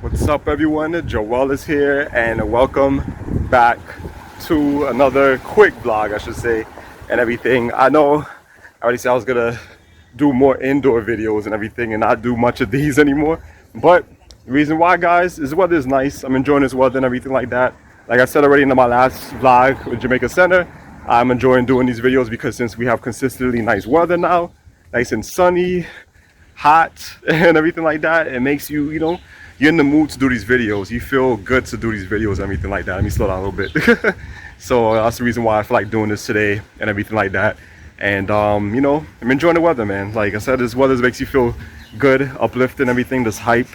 What's up, everyone? Joel is here, and welcome back to another quick vlog, I should say, and everything. I know I already said I was gonna do more indoor videos and everything, and not do much of these anymore. But the reason why, guys, is the weather is nice. I'm enjoying this weather and everything like that. Like I said already in my last vlog with Jamaica Center, I'm enjoying doing these videos because since we have consistently nice weather now, nice and sunny, hot and everything like that, it makes you, you're in the mood to do these videos. You feel good to do these videos and everything like that. Let me slow down a little bit. So that's the reason why I feel like doing this today and everything like that. And I'm enjoying the weather, man. Like I said, this weather makes you feel good, uplifting, everything, this hype,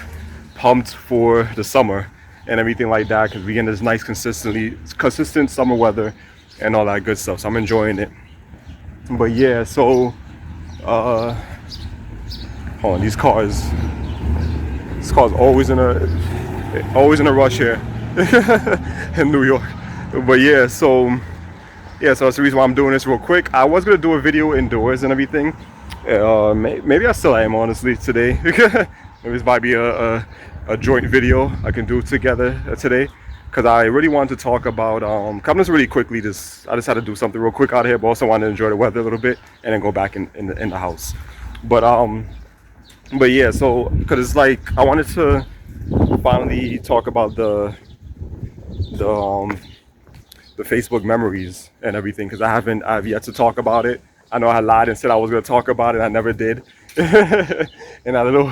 pumped for the summer and everything like that, because we get this nice consistent summer weather and all that good stuff. So I'm enjoying it. But yeah, so hold on, this car's always in a rush here in New York. But yeah, so that's the reason why I'm doing this real quick. I was gonna do a video indoors and everything. Maybe I still am, honestly, today. Maybe this might be a joint video I can do together today, because I really wanted to talk about come just really quickly. I just had to do something real quick out here, but also wanted to enjoy the weather a little bit and then go back in the house. But yeah, so because it's like I wanted to finally talk about the Facebook memories and everything, because I've yet to talk about it. I know I lied and said I was going to talk about it. I never did. And a little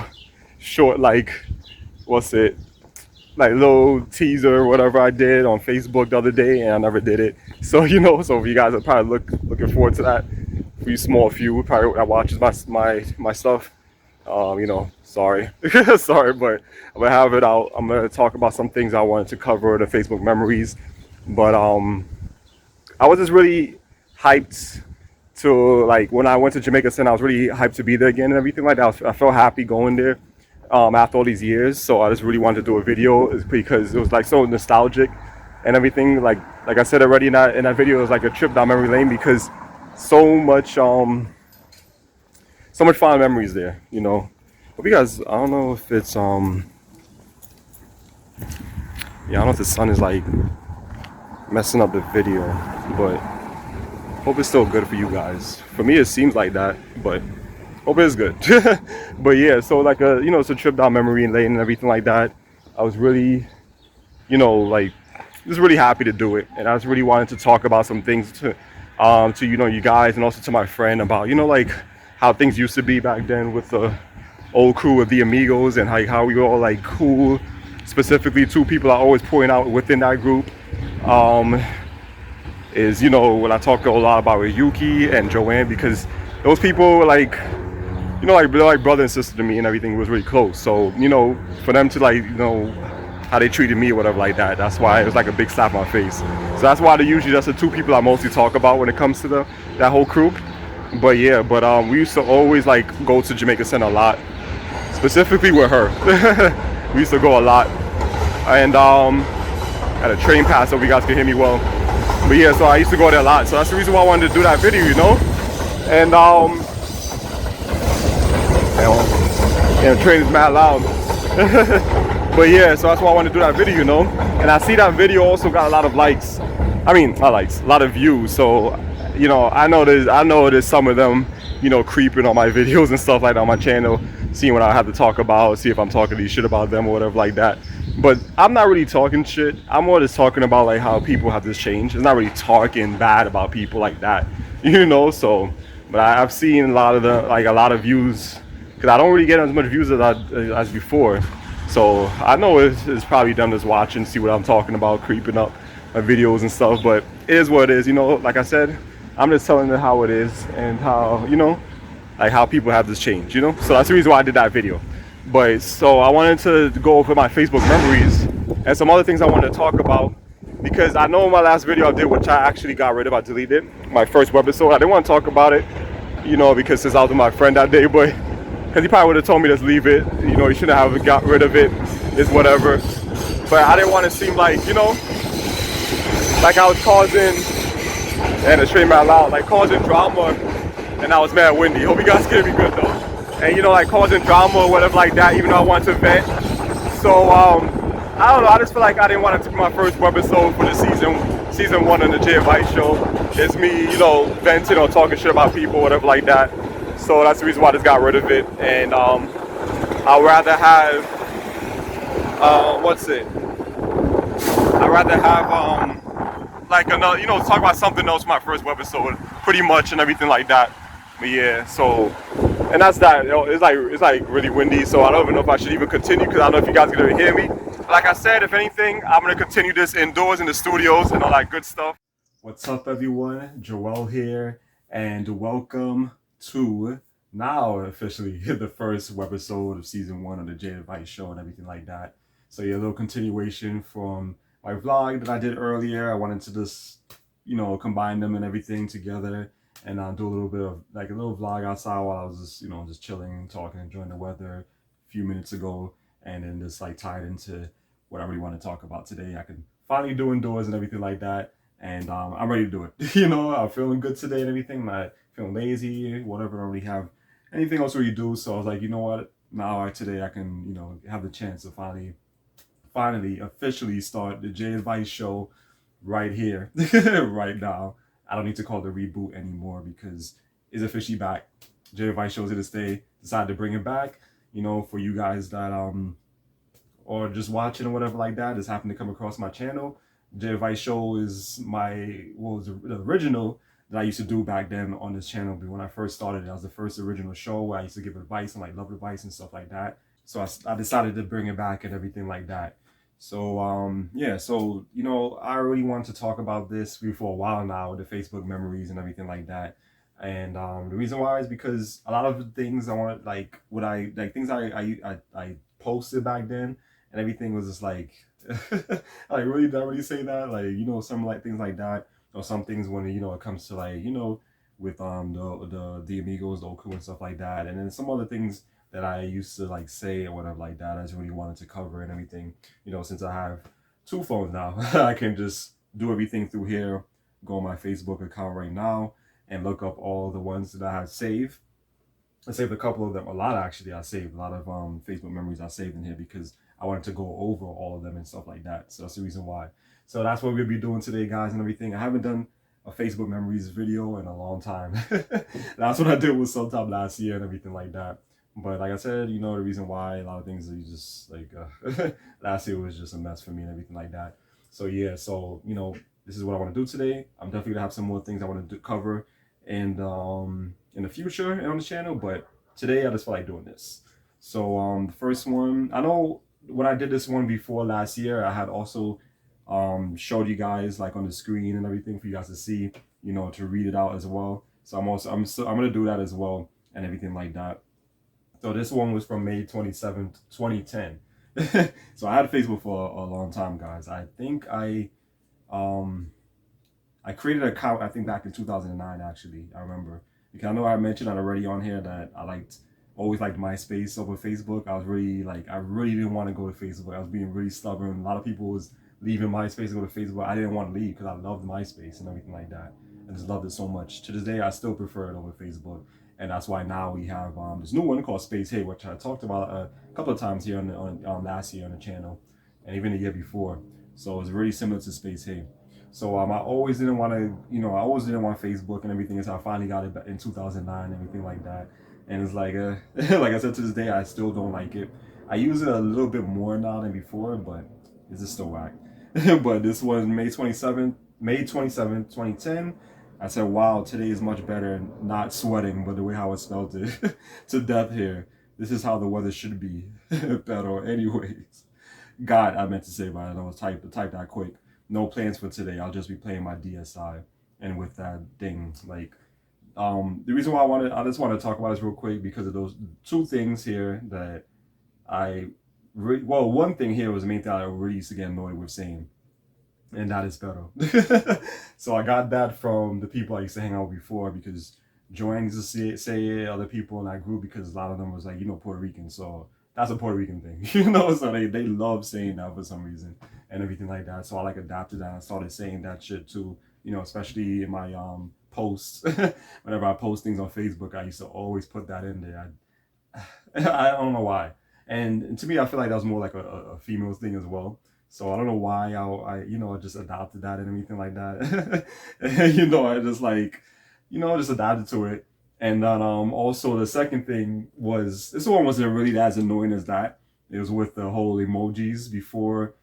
short, like, little teaser or whatever I did on Facebook the other day, and I never did it. So so if you guys are probably looking forward to that, for you small few probably that watches my stuff. Sorry, sorry, but I'm gonna have it out. I'm gonna talk about some things I wanted to cover, the Facebook memories. But I was just really hyped to, like, when I went to Jamaica Center, I was really hyped to be there again and everything like that. I felt happy going there after all these years. So I just really wanted to do a video because it was like so nostalgic and everything. Like I said already in that video, it was like a trip down memory lane because so much fond memories there, But because I don't know if it's I don't know if the sun is like messing up the video, but hope it's still good for you guys. For me it seems like that, but hope it's good. But yeah, so like it's a trip down memory lane and everything like that. I was really just really happy to do it, and I just really wanted to talk about some things to you guys, and also to my friend about like how things used to be back then with the old crew of the Amigos, and how we were all like cool. Specifically, two people I always point out within that group is when I talk a lot about with Yuki and Joanne, because those people were like they're like brother and sister to me, and everything was really close. So for them to how they treated me or whatever like that, that's why it was like a big slap in my face. So that's why that's the two people I mostly talk about when it comes to that whole crew. But yeah, we used to always like go to Jamaica Center a lot, specifically with her. We used to go a lot, and at a train pass, so you guys can hear me well. But yeah, so I used to go there a lot. So that's the reason why I wanted to do that video, And the train is mad loud. But yeah, so that's why I wanted to do that video, And I see that video also got a lot of likes. I mean, not likes, a lot of views. So I know there's some of them, creeping on my videos and stuff like that on my channel, seeing what I have to talk about, see if I'm talking these shit about them or whatever like that. But I'm not really talking shit. I'm more just talking about like how people have this change. It's not really talking bad about people like that, So, but I've seen a lot of views, because I don't really get as much views as before. So I know it's probably them just watching, see what I'm talking about, creeping up my videos and stuff. But it is what it is, Like I said, I'm just telling them how it is and how, like how people have this change, So that's the reason why I did that video. But so I wanted to go over my Facebook memories and some other things I wanted to talk about, because I know in my last video I did, which I actually got rid of, I deleted my first Webisode. I didn't want to talk about it, because since I was with my friend that day, but because he probably would have told me just leave it, you shouldn't have got rid of it, it's whatever. But I didn't want to seem like, like I was causing, and the train mad loud, like causing drama, and I was mad windy. Hope you guys can hear me good though. And like causing drama or whatever like that, even though I wanted to vent. So I don't know. I just feel like I didn't want it to be my first webisode for the season one of the Jay Vice Show. It's me, venting or talking shit about people, whatever like that. So that's the reason why I just got rid of it. And I'd rather have I'd rather have like another, talk about something else for my first webisode, pretty much, and everything like that. But yeah, so. And that's that. It's like really windy, so I don't even know if I should even continue because I don't know if you guys can even hear me. Like I said, if anything, I'm gonna continue this indoors in the studios and all that good stuff. What's up, everyone? Joel here, and welcome to now officially the first webisode of season one of the Jay Vice Show and everything like that. So yeah, a little continuation from my vlog that I did earlier. I wanted to just combine them and everything together. And do a little bit of like a little vlog outside while I was just chilling, talking, enjoying the weather a few minutes ago, and then just like tied into what I really want to talk about today. I can finally do indoors and everything like that, and I'm ready to do it. I'm feeling good today and everything. I'm not feeling lazy, whatever. I don't really have anything else to really do, so I was like, you know what? Now today I can have the chance to finally officially start the Jay Vice Show right here, right now. I don't need to call it a reboot anymore because it's officially back. Jay Vice Show's here to stay. Decided to bring it back, for you guys that or just watching or whatever like that, just happened to come across my channel. Jay Vice Show is the original that I used to do back then on this channel. But when I first started, that was the first original show where I used to give advice and like love advice and stuff like that. So I decided to bring it back and everything like that. So yeah, so I really want to talk about this for a while now, the Facebook memories and everything like that. And the reason why is because a lot of the things I want, things I posted back then and everything was just like like really don't really say that, like some like things like that, or some things when it comes to like with the amigos, the Oku and stuff like that, and then some other things that I used to like say or whatever like that. I just really wanted to cover and everything. Since I have two phones now, I can just do everything through here. Go on my Facebook account right now and look up all the ones that I have saved. I saved a couple of them, a lot actually. I saved a lot of Facebook memories I saved in here because I wanted to go over all of them and stuff like that. So that's the reason why. So that's what we'll be doing today, guys, and everything. I haven't done a Facebook memories video in a long time. That's what I did was sometime last year and everything like that. But like I said, the reason why a lot of things are just like last year was just a mess for me and everything like that. So yeah, so this is what I want to do today. I'm definitely gonna have some more things I want to cover and in the future on the channel, but today I just feel like doing this. So the first one, I know when I did this one before last year, I had also showed you guys like on the screen and everything for you guys to see, to read it out as well. So I'm gonna do that as well and everything like that. So this one was from May 27th, 2010. So I had Facebook for a long time, guys. I think I created an account, I think back in 2009, actually. I remember. Because I know I mentioned that already on here that I always liked MySpace over Facebook. I really didn't want to go to Facebook. I was being really stubborn. A lot of people was leaving MySpace to go to Facebook. I didn't want to leave because I loved MySpace and everything like that. I just loved it so much. To this day, I still prefer it over Facebook. And that's why now we have this new one called Space Hey, which I talked about a couple of times here on last year on the channel, and even the year before. So it's really similar to Space Hey. So I always didn't want to, I always didn't want Facebook and everything. So I finally got it in 2009 and everything like that. And it's like, like I said, to this day, I still don't like it. I use it a little bit more now than before, but it's just still whack. But this was May 27th, 2010. I said, wow, today is much better, not sweating, but the way how it smelled it to death here. This is how the weather should be. Better anyways. God, I meant to say, but I was type that quick. No plans for today. I'll just be playing my DSi. And with that thing, like, the reason why I just want to talk about this real quick because of those two things here that one thing here was the main thing I really used to get annoyed with saying. And that is better. So I got that from the people I used to hang out with before because Joanne used to say it, other people in that group because a lot of them was like, Puerto Rican. So that's a Puerto Rican thing, so they love saying that for some reason and everything like that. So I adapted that and started saying that shit too, especially in my posts. Whenever I post things on Facebook, I used to always put that in there. I don't know why. And to me, I feel like that was more like a female thing as well. So I don't know why I just adopted that and everything like that. I just like, just adapted to it. And then also the second thing was, this one wasn't really as annoying as that. It was with the whole emojis before.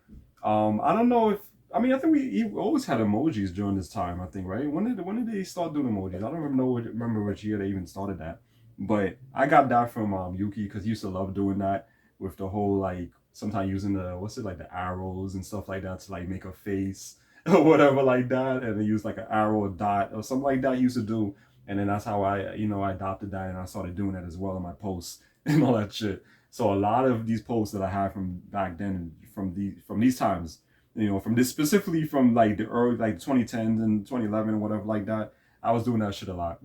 I don't know if, I mean, I think we always had emojis during this time, I think, right? When did they start doing emojis? I don't remember which year they even started that. But I got that from Yuki, because he used to love doing that with the whole, like, sometimes using like the arrows and stuff like that to like make a face or whatever like that, and they use like an arrow, a dot, or something like that he used to do. And then that's how I adopted that, and I started doing that as well in my posts and all that shit. So a lot of these posts that I have from back then, from these times, from this, specifically from like the early, like 2010s and 2011 and whatever like that, I was doing that shit a lot,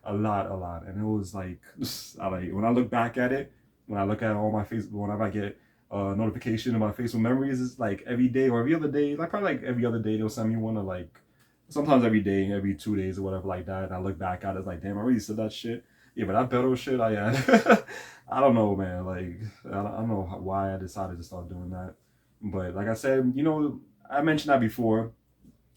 a lot, and it was like, when I look back at it, when I look at all my Facebook, whenever I get a notification of my Facebook memories, it's like every day or every other day, like probably like every other day they'll send me one, or like sometimes every day, every 2 days or whatever like that. And I look back at it, it's like, damn, I really said that shit. Yeah, but that battle shit, I don't know, man. Like, I don't know why I decided to start doing that. But like I said, I mentioned that before,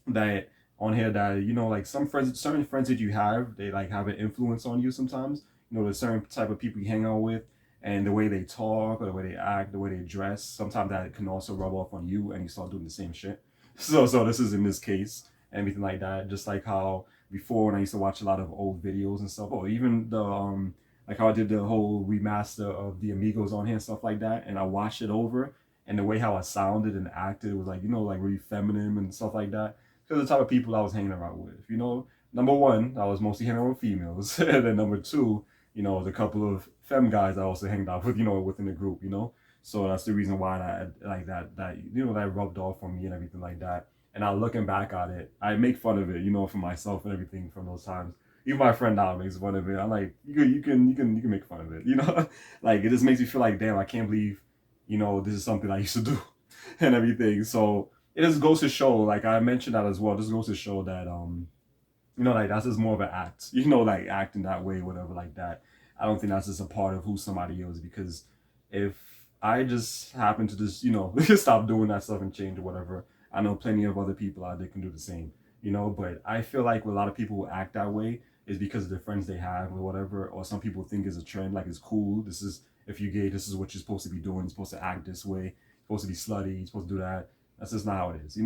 that on here, that like certain friends that you have, they like have an influence on you sometimes. The certain type of people you hang out with, and the way they talk or the way they act, the way they dress, sometimes that can also rub off on you, and you start doing the same shit. So this is in this case, and everything like that. Just like how before, when I used to watch a lot of old videos and stuff, or even the like how I did the whole remaster of the Amigos on here and stuff like that, and I watched it over, and the way how I sounded and acted was like, like really feminine and stuff like that. Because the type of people I was hanging around with, number one, I was mostly hanging around with females, and then number two, was a couple of femme guys I also hanged out with, within the group. So that's the reason why that, like that rubbed off on me and everything like that. And now looking back at it, I make fun of it, for myself and everything from those times. Even my friend now makes fun of it. I'm like, you can make fun of it, like it just makes me feel like, damn, I can't believe, this is something I used to do and everything. So it just goes to show, like I mentioned that as well. This goes to show that like that's just more of an act, like acting that way, whatever, like that. I don't think that's just a part of who somebody is, because if I just happen to just, stop doing that stuff and change or whatever, I know plenty of other people out there can do the same, but I feel like a lot of people who act that way is because of the friends they have or whatever, or some people think it's a trend, like it's cool. This is, if you're gay, this is what you're supposed to be doing. You're supposed to act this way. You're supposed to be slutty. You're supposed to do that. That's just not how it is.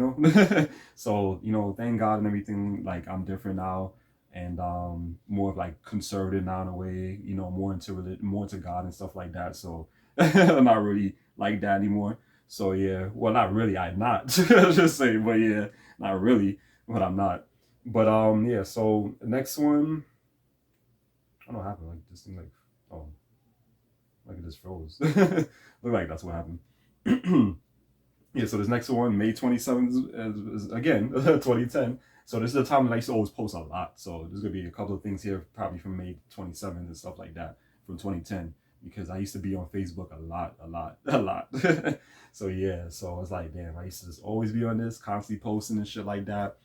So, thank God and everything, like I'm different now, and more of like conservative now in a way, more into God and stuff like that. So I'm not really like that anymore. So yeah, well, not really, I'm not. Just saying, but yeah, not really, but I'm not. But yeah, so the next one, I don't know what happened, like this thing, like, oh, like it just froze. Look like that's what happened. Yeah, so this next one, May 27th, is again 2010. So this is the time that I used to always post a lot. So there's gonna be a couple of things here, probably from May 27th and stuff like that from 2010, because I used to be on Facebook a lot, a lot. So yeah, so I was like, damn, I used to just always be on this, constantly posting and shit like that.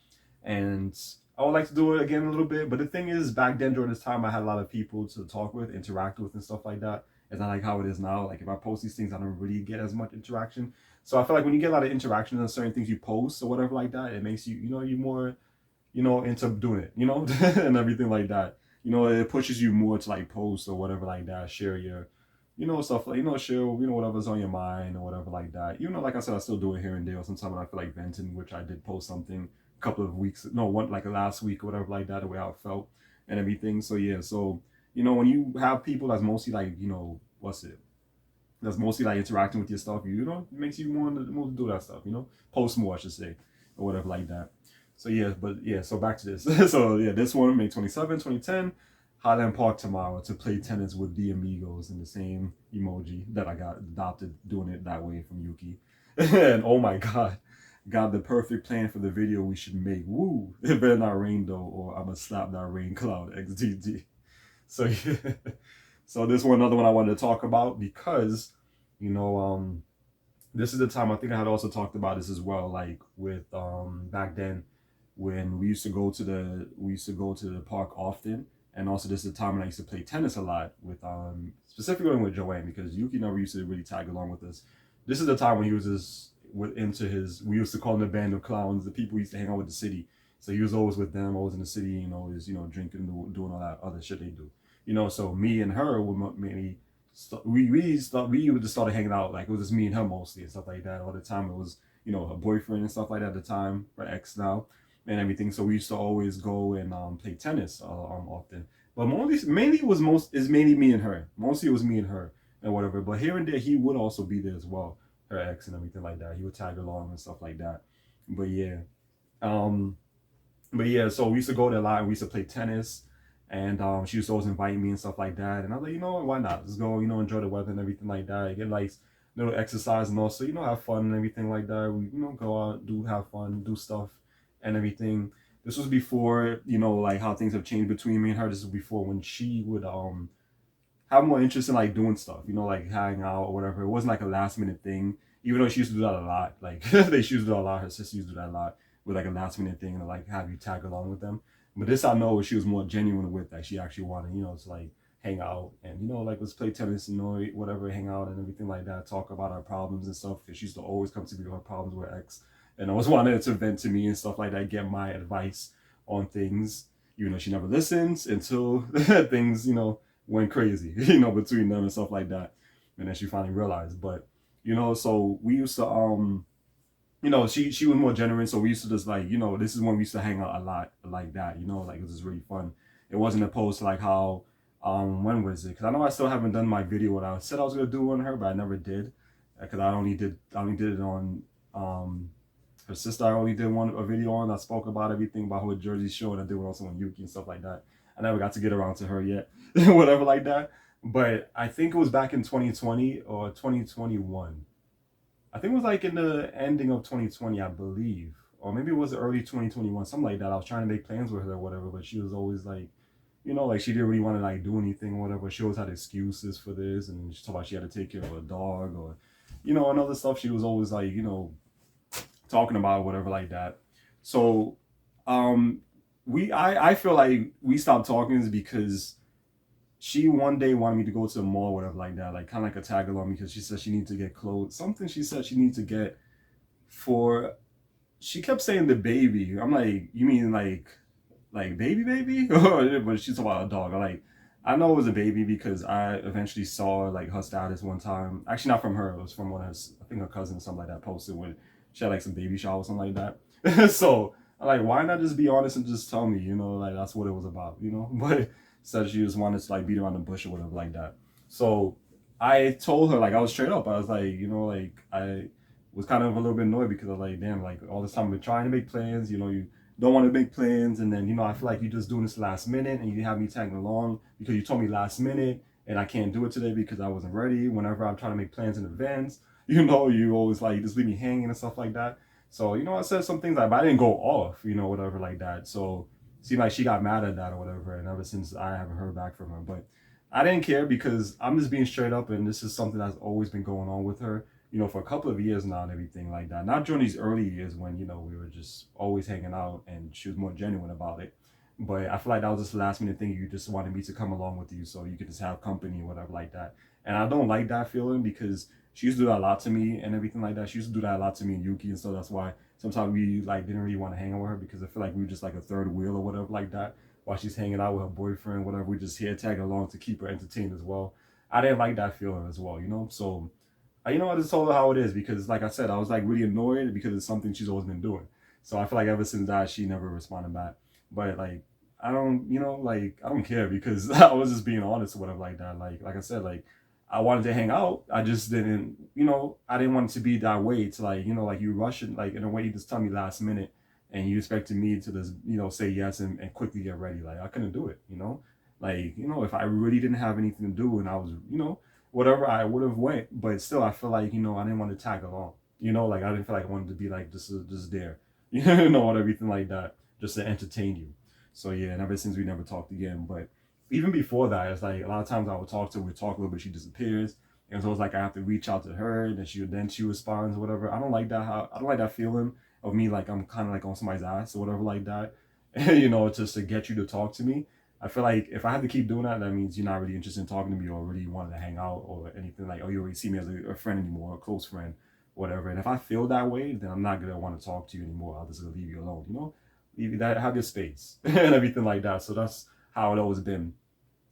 And I would like to do it again a little bit, but the thing is, back then during this time, I had a lot of people to talk with, interact with, and stuff like that. It's not like how it is now. Like if I post these things, I don't really get as much interaction. So I feel like when you get a lot of interaction on certain things you post or whatever like that, it makes you, you more, into doing it, and everything like that. It pushes you more to like post or whatever like that, share your, stuff like, share, whatever's on your mind or whatever like that. Like I said, I still do it here and there. Sometimes when I feel like venting, which I did post something a couple of weeks, no, one, like last week or whatever like that, the way I felt and everything. So yeah, so, when you have people that's mostly like, that's mostly like interacting with your stuff, it makes you want to do that stuff, post more, I should say, or whatever like that. So yeah, but yeah, so back to this. So yeah, this one, May 27, 2010, Highland Park tomorrow to play tennis with the Amigos, in the same emoji that I got adopted doing it that way from Yuki. And oh my God, got the perfect plan for the video we should make. Woo! It better not rain though, or I'm gonna slap that rain cloud XDD. So yeah, so this one, another one I wanted to talk about, because, this is the time, I think I had also talked about this as well, like with back then when we used to go to the park often, And also this is the time when I used to play tennis a lot with specifically with Joanne, because Yuki never used to really tag along with us. This is the time when he was just into his, we used to call them the band of clowns, the people who used to hang out with the city. So he was always with them, always in the city, always, drinking, doing all that other shit they do. So me and her would mainly, we would just started hanging out, like it was just me and her mostly and stuff like that. All the time it was, her boyfriend and stuff like that at the time, her ex now, and everything. So we used to always go and play tennis often. But mainly it was mainly me and her. Mostly it was me and her and whatever. But here and there he would also be there as well, her ex and everything like that. He would tag along and stuff like that. But yeah. Um but yeah, so we used to go there a lot and we used to play tennis. And she used to always invite me and stuff like that. And I was like, why not? Let's go, enjoy the weather and everything like that. Get like little exercise and also, have fun and everything like that. We, go out, have fun, do stuff and everything. This was before, like how things have changed between me and her. This was before when she would have more interest in like doing stuff, like hanging out or whatever. It wasn't like a last minute thing, even though she used to do that a lot. Like they used to do that a lot. Her sister used to do that a lot with like a last minute thing and like have you tag along with them. But this I know she was more genuine with, that she actually wanted, to like hang out and like let's play tennis, whatever, hang out and everything like that, talk about our problems and stuff. Because she used to always come to me with her problems with her ex, and always wanted to vent to me and stuff like that, get my advice on things. Even though she never listens until things, went crazy, between them and stuff like that. And then she finally realized. But, so we used to she was more genuine, so we used to just like, this is when we used to hang out a lot like that, like it was just really fun. It wasn't opposed to like how when was it? Because I know I still haven't done my video what I said I was gonna do on her, but I never did. Because I only did it on her sister. I only did a video on. I spoke about everything about her Jersey show, and I did one also on Yuki and stuff like that. I never got to get around to her yet, whatever like that. But I think it was back in 2020 or 2021. I think it was like in the ending of 2020, I believe, or maybe it was early 2021, something like that. I was trying to make plans with her or whatever, but she was always like, like she didn't really want to like do anything or whatever. She always had excuses for this, and she talked about she had to take care of a dog or, and other stuff. She was always like, talking about whatever like that. So, I feel like we stopped talking is because she one day wanted me to go to the mall, whatever like that, like kind of like a tag along, because she said she needs to get clothes. Something she said she needs to get for. She kept saying the baby. I'm like, you mean like baby? But she's talking about a dog. I know it was a baby because I eventually saw like her status one time. Actually, not from her. It was from one of her, I think her cousin or something like that, posted when she had like some baby shower or something like that. So I'm like, why not just be honest and just tell me, like that's what it was about, But said she just wanted to like beat around the bush or whatever like that. So I told her, like, I was straight up. I was like, like I was kind of a little bit annoyed because I was like, damn, like all this time I've been trying to make plans, you don't want to make plans, and then I feel like you're just doing this last minute and you have me tagging along because you told me last minute and I can't do it today because I wasn't ready. Whenever I'm trying to make plans in advance, you always like just leave me hanging and stuff like that. So I said some things like, but I didn't go off, whatever like that. So it seemed like she got mad at that or whatever, and ever since I haven't heard back from her. But I didn't care because I'm just being straight up, and this is something that's always been going on with her, for a couple of years now and everything like that. Not during these early years when, we were just always hanging out and she was more genuine about it. But I feel like that was just the last minute thing. You just wanted me to come along with you so you could just have company or whatever like that. And I don't like that feeling because she used to do that a lot to me and everything like that. She used to do that a lot to me and Yuki, and so that's why sometimes we like didn't really want to hang out with her because I feel like we were just like a third wheel or whatever like that. While she's hanging out with her boyfriend, whatever, we just here tagging along to keep her entertained as well. I didn't like that feeling as well, So I just told her how it is because, like I said, I was like really annoyed because it's something she's always been doing. So I feel like ever since that, she never responded back. But like, I don't, I don't care because I was just being honest or whatever like that. Like I said, like I wanted to hang out. I just didn't, I didn't want it to be that way. To like, like you rush it, like in a way you just tell me last minute, and you expected me to just, say yes and quickly get ready. Like I couldn't do it, Like, if I really didn't have anything to do and I was, whatever, I would have went. But still, I feel like, I didn't want to tag along. Like I didn't feel like I wanted to be like just there, and everything like that, just to entertain you. So yeah, and ever since we never talked again. But even before that, it's like a lot of times I would talk to her, we talk a little bit, she disappears. And so it's like I have to reach out to her, and then she responds or whatever. I don't like that I don't like that feeling of me like I'm kind of like on somebody's ass or whatever like that. Just to get you to talk to me. I feel like if I have to keep doing that, that means you're not really interested in talking to me or really wanting to hang out or anything like, oh, you already see me as a friend anymore, a close friend, whatever. And if I feel that way, then I'm not gonna want to talk to you anymore. I'll just leave you alone, you know? Leave you that, have your space and everything like that. So that's how it always been.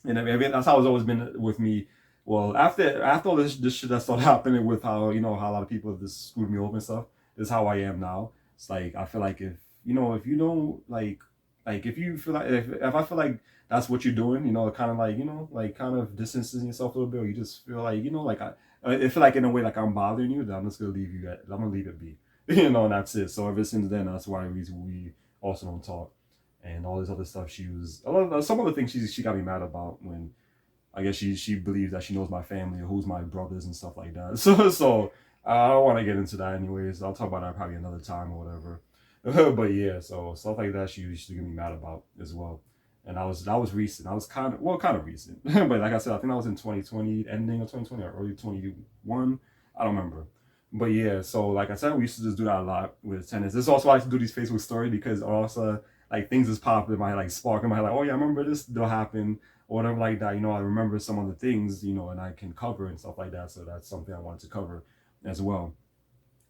And that's how it's always been with me. Well, after all this shit that started happening with how, you know, how a lot of people have just screwed me over and stuff, is how I am now. It's like I feel like if you know, if you don't like if you feel like if I feel like that's what you're doing, you know, kind of like, you know, like kind of distancing yourself a little bit, or you just feel like, you know, like I feel like in a way like I'm bothering you, then I'm just gonna leave you at, I'm gonna leave it be. You know, and that's it. So ever since then, that's why we also don't talk. And all this other stuff, she was some other things she got me mad about when I guess she believes that she knows my family or who's my brothers and stuff like that. So I don't want to get into that anyways. I'll talk about that probably another time or whatever. But yeah, so stuff like that she used to get me mad about as well. And that was recent. I was kind of recent. But like I said, I think that was in 2020, ending of 2020 or early 21. I don't remember. But yeah, so like I said, we used to just do that a lot with tennis. This is also why I like to do these Facebook stories because also like things just pop in my like spark in my head, like, oh yeah, I remember this that happened or whatever like that. You know, I remember some of the things, you know, and I can cover and stuff like that. So that's something I wanted to cover as well.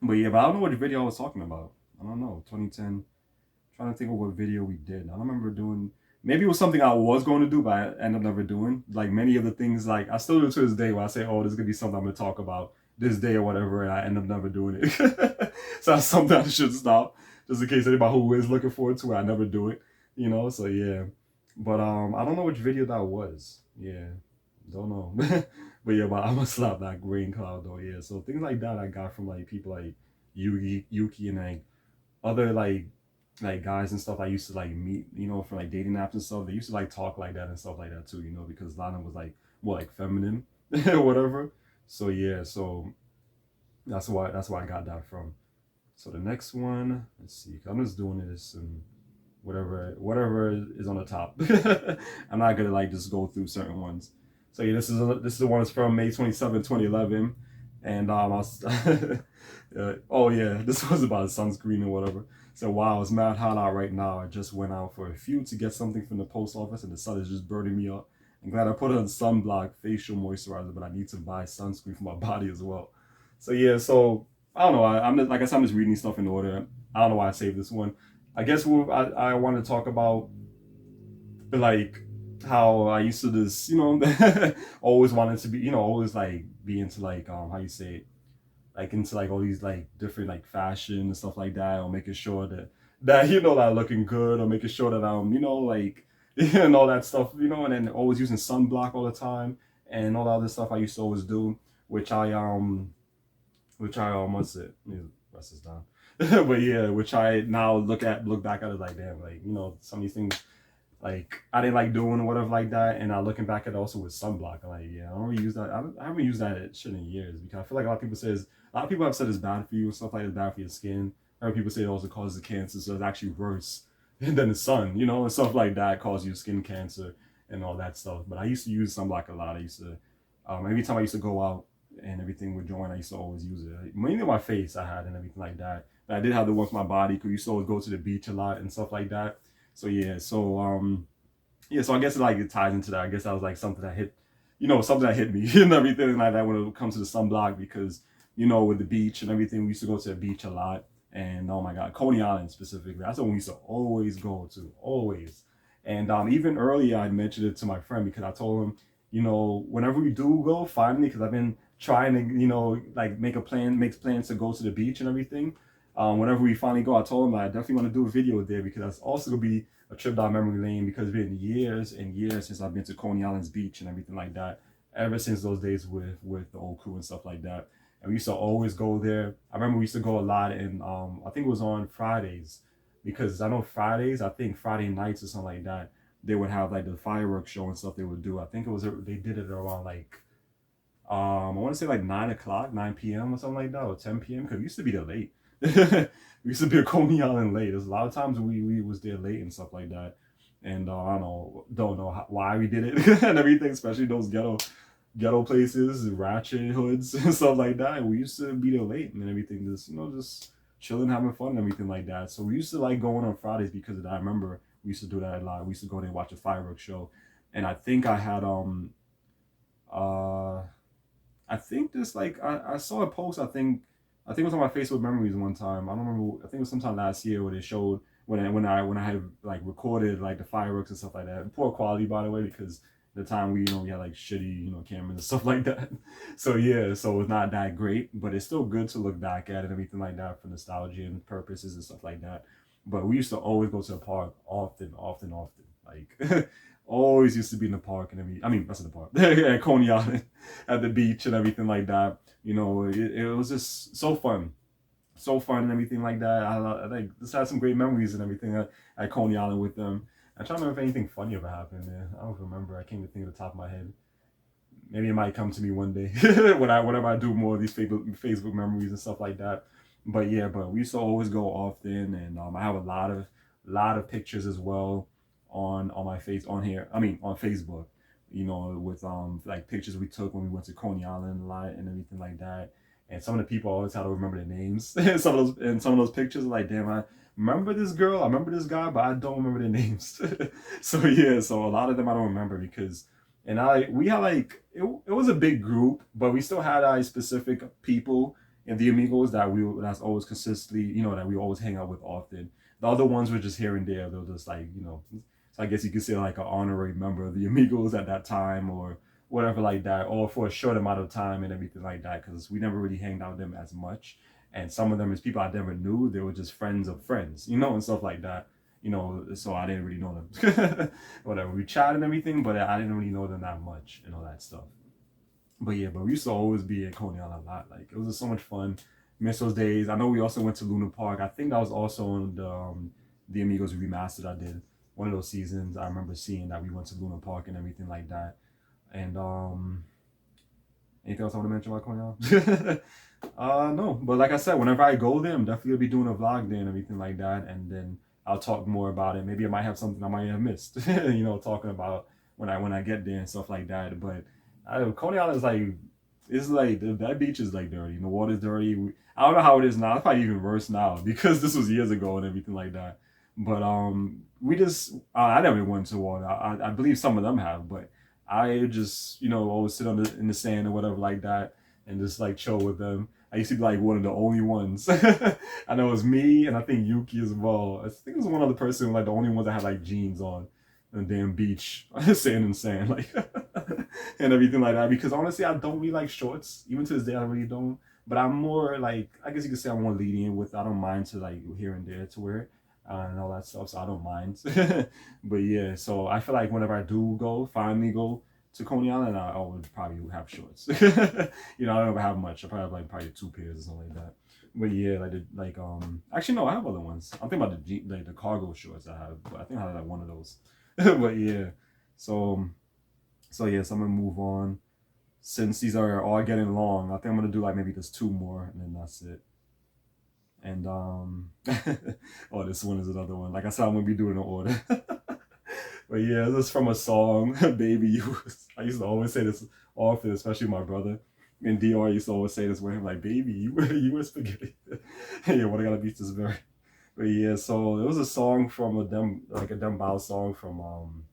But yeah, but I don't know what video I was talking about. I don't know. 2010. Trying to think of what video we did. I don't remember doing. Maybe it was something I was going to do, but I ended up never doing. Like many of the things, like I still do to this day where I say, oh, this is gonna be something I'm gonna talk about this day or whatever, and I end up never doing it. So that's something I should stop, just in case anybody who is looking forward to it, I never do it. You know, so yeah. But I don't know which video that was. Yeah, don't know. But yeah, but I'm gonna slap that green cloud though. Yeah, so things like that I got from like people like Yuki and like other like guys and stuff I used to like meet, you know, for like dating apps and stuff. They used to like talk like that and stuff like that too, you know, because Lana was like more like feminine or whatever. So yeah, so that's why I got that from. So the next one, let's see, I'm just doing this and whatever is on the top. I'm not gonna like just go through certain ones. So yeah, this is the one that's from May 27, 2011, and I was, oh yeah, this was about sunscreen or whatever. So wow, it's mad hot out right now. I just went out for a few to get something from the post office, and the sun is just burning me up. I'm glad I put on sunblock, facial moisturizer, but I need to buy sunscreen for my body as well. So yeah, so I don't know. I'm just, like I said, I'm just reading stuff in order. I don't know why I saved this one. I guess I want to talk about like how I used to just, you know, always wanted to be, you know, always like be into like how you say it, like into like all these like different like fashion and stuff like that, or making sure that you know that I'm looking good, or making sure that I'm, you know, like and all that stuff, you know, and then always using sunblock all the time and all the other stuff I used to always do, which I almost it. Let me press this down. But yeah, which I now look back at it like, damn, like, you know, some of these things like I didn't like doing or whatever like that. And I looking back at it also with sunblock, I'm like, yeah, I don't really use that. I haven't used that shit in years because I feel like a lot of people have said it's bad for you and stuff like it's bad for your skin. I heard people say it also causes cancer, so it's actually worse than the sun, you know, and stuff like that causes you skin cancer and all that stuff. But I used to use sunblock a lot. I used to every time I used to go out and everything would join, I used to always use it. Mainly my face I had and everything like that. But I did have the one for my body because we used to always go to the beach a lot and stuff like that. So yeah, so I guess it ties into that. I guess that was like something that hit, you know, something that hit me and everything like that when it comes to the sunblock because, you know, with the beach and everything, we used to go to the beach a lot. And oh my God, Coney Island specifically, that's what we used to always go to, always. And even earlier, I mentioned it to my friend because I told him, you know, whenever we do go, finally, because I've been trying to, you know, like make plans to go to the beach and everything. Whenever we finally go, I told him that I definitely want to do a video there because that's also gonna be a trip down memory lane because it's been years and years since I've been to Coney Island's beach and everything like that. Ever since those days with the old crew and stuff like that. And we used to always go there. I remember we used to go a lot and I think it was on Fridays because I know Fridays, I think Friday nights or something like that, they would have like the fireworks show and stuff they would do. I think they did it around like I want to say like 9 o'clock, 9 p.m. or something like that, or 10 p.m. because we used to be there late. We used to be at Coney Island late. There's a lot of times we was there late and stuff like that. And I don't know why we did it and everything, especially those ghetto places, ratchet hoods and stuff like that. And we used to be there late and everything, just, you know, just chilling, having fun and everything like that. So we used to like going on Fridays because of that. I remember We used to do that a lot. We used to go there and watch a fireworks show. And I think I had uh I think this like I saw a post. I think it was on my Facebook memories one time. I don't remember. I think it was sometime last year where they showed when I had like recorded like the fireworks and stuff like that. Poor quality, by the way, because the time we had like shitty cameras and stuff like that. So yeah, so it's not that great, but it's still good to look back at it and everything like that for nostalgia and purposes and stuff like that. But we used to always go to the park often, often, often. Like always used to be in the park and everything. I mean, that's in the park at Coney Island, at the beach and everything like that. It was just so fun and everything like that. I like just had some great memories and everything at Coney Island with them. I'm trying to remember if anything funny ever happened there. I don't remember. I can't even think of the top of my head. Maybe it might come to me one day whenever I do more of these Facebook memories and stuff like that. But yeah, but we used to always go often, and I have a lot of pictures as well on my face on here. I mean on Facebook, with like pictures we took when we went to Coney Island a lot and everything like that. And some of the people always had to remember their names. Some of those pictures, like, damn, I remember this girl, I remember this guy, but I don't remember their names. So yeah, so a lot of them I don't remember because, and we had like it was a big group, but we still had specific people in the Amigos that's always consistently, that we always hang out with often. The other ones were just here and there. They're just like, so I guess you could say like an honorary member of the Amigos at that time or whatever like that, or for a short amount of time and everything like that, because we never really hanged out with them as much. And some of them is people I never knew. They were just friends of friends, and stuff like that. So I didn't really know them. Whatever. We chatted and everything, but I didn't really know them that much and all that stuff. But yeah, but we used to always be at Coney Island a lot. Like it was just so much fun. Miss those days. I know we also went to Luna Park. I think that was also on the Amigos Remastered I did. One of those seasons I remember seeing that we went to Luna Park and everything like that. And anything else I want to mention about Coney Island? No, but like I said, whenever I go there, I'm definitely gonna be doing a vlog there and everything like that, and then I'll talk more about it. Maybe I might have something I might have missed, talking about when I get there and stuff like that. But Coney Island is like, it's like that beach is like dirty. The water's dirty. I don't know how it is now. It's probably even worse now because this was years ago and everything like that. But we just I never went to water. I believe some of them have, but I just always sit in the sand or whatever like that and just like chill with them. I used to be like one of the only ones. I know it was me and I think Yuki as well. I think it was one other person like the only ones that had like jeans on the damn beach, sand and sand, like and everything like that. Because honestly, I don't really like shorts. Even to this day, I really don't. But I'm more like, I guess you could say I'm more lenient with. I don't mind to like here and there to wear it and all that stuff. So I don't mind. But yeah, so I feel like whenever I do finally go to Coney Island, I would probably have shorts. I don't ever have much. I probably have like probably 2 pairs or something like that. But yeah, actually no, I have other ones. I'm thinking about the cargo shorts I have, but I think I have like one of those. But yeah, so yeah, so I'm gonna move on. Since these are all getting long, I think I'm gonna do like maybe just 2 more and then that's it. And oh, this one is another one. Like I said, I'm gonna be doing an order. But yeah, this is from a song, Baby You. I used to always say this often, especially my brother. And DR used to always say this with him, like, baby, you were spaghetti. Yeah, what I gotta beat this very. But yeah, so it was a song from a Dem Bow song from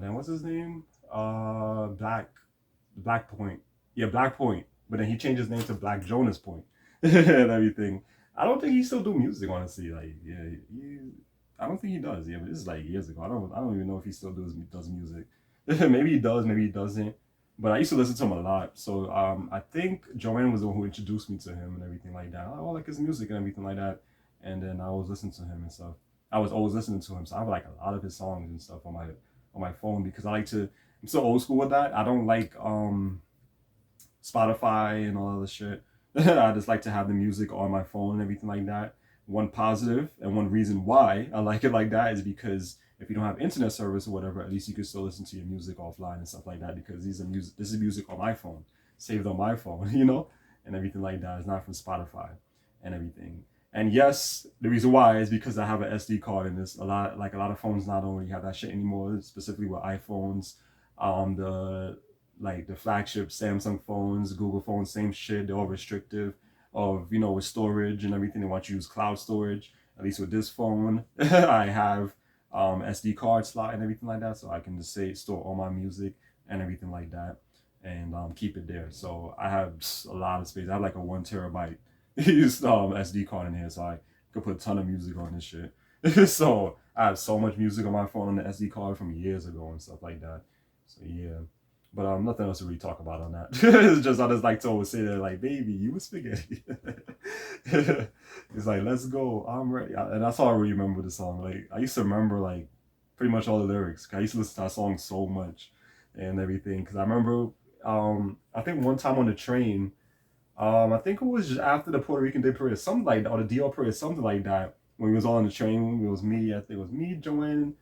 then what's his name? Black Point. Yeah, Black Point. But then he changed his name to Black Jonas Point and everything. I don't think he still do music, honestly. Like, yeah, I don't think he does. Yeah, but this is like years ago. I don't even know if he still does music. Maybe he does, maybe he doesn't. But I used to listen to him a lot. So I think Joanne was the one who introduced me to him and everything like that. I like his music and everything like that. And then I was listening to him and stuff. I was always listening to him. So I have like a lot of his songs and stuff on my phone because I'm so old school with that. I don't like Spotify and all other shit. I just like to have the music on my phone and everything like that. One positive and one reason why I like it like that is because if you don't have internet service or whatever, at least you can still listen to your music offline and stuff like that because this is music on my phone, saved on my phone, and everything like that. It's not from Spotify and everything. And yes, the reason why is because I have an SD card in this. A lot of phones not only have that shit anymore, specifically with iPhones, the flagship Samsung phones, Google phones, same shit. They're all restrictive with storage and everything. They want you to use cloud storage. At least with this phone, I have SD card slot and everything like that, so I can just store all my music and everything like that, and keep it there. So I have a lot of space. I have like a 1 terabyte SD card in here, so I could put a ton of music on this shit. So I have so much music on my phone on the SD card from years ago and stuff like that. So yeah. But nothing else to really talk about on that. It's just I just like to always say that, like, baby, you a spaghetti. It's like, let's go, I'm ready. And that's how I really remember the song. Like, I used to remember like pretty much all the lyrics. I used to listen to that song so much and everything. Cause I remember, I think one time on the train, I think it was just after the Puerto Rican Day parade, something like that, or the DR parade, something like that. When we was all on the train, it was me. I think it was me, Joanne,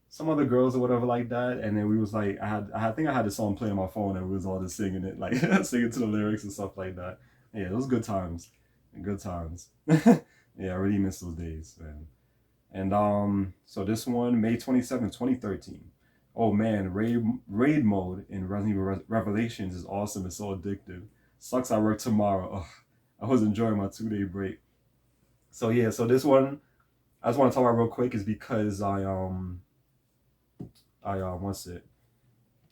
some other girls or whatever like that, and then we was like, I think I had the song playing on my phone, and we was all just singing it, like singing to the lyrics and stuff like that. Yeah, those good times, good times. Yeah, I really miss those days, man. And so this one, May 27th, 2013. Oh man, raid mode in Resident Evil Revelations is awesome. It's so addictive. Sucks I work tomorrow. Ugh, I was enjoying my 2 day break. So yeah, so this one I just want to talk about real quick is because what's it?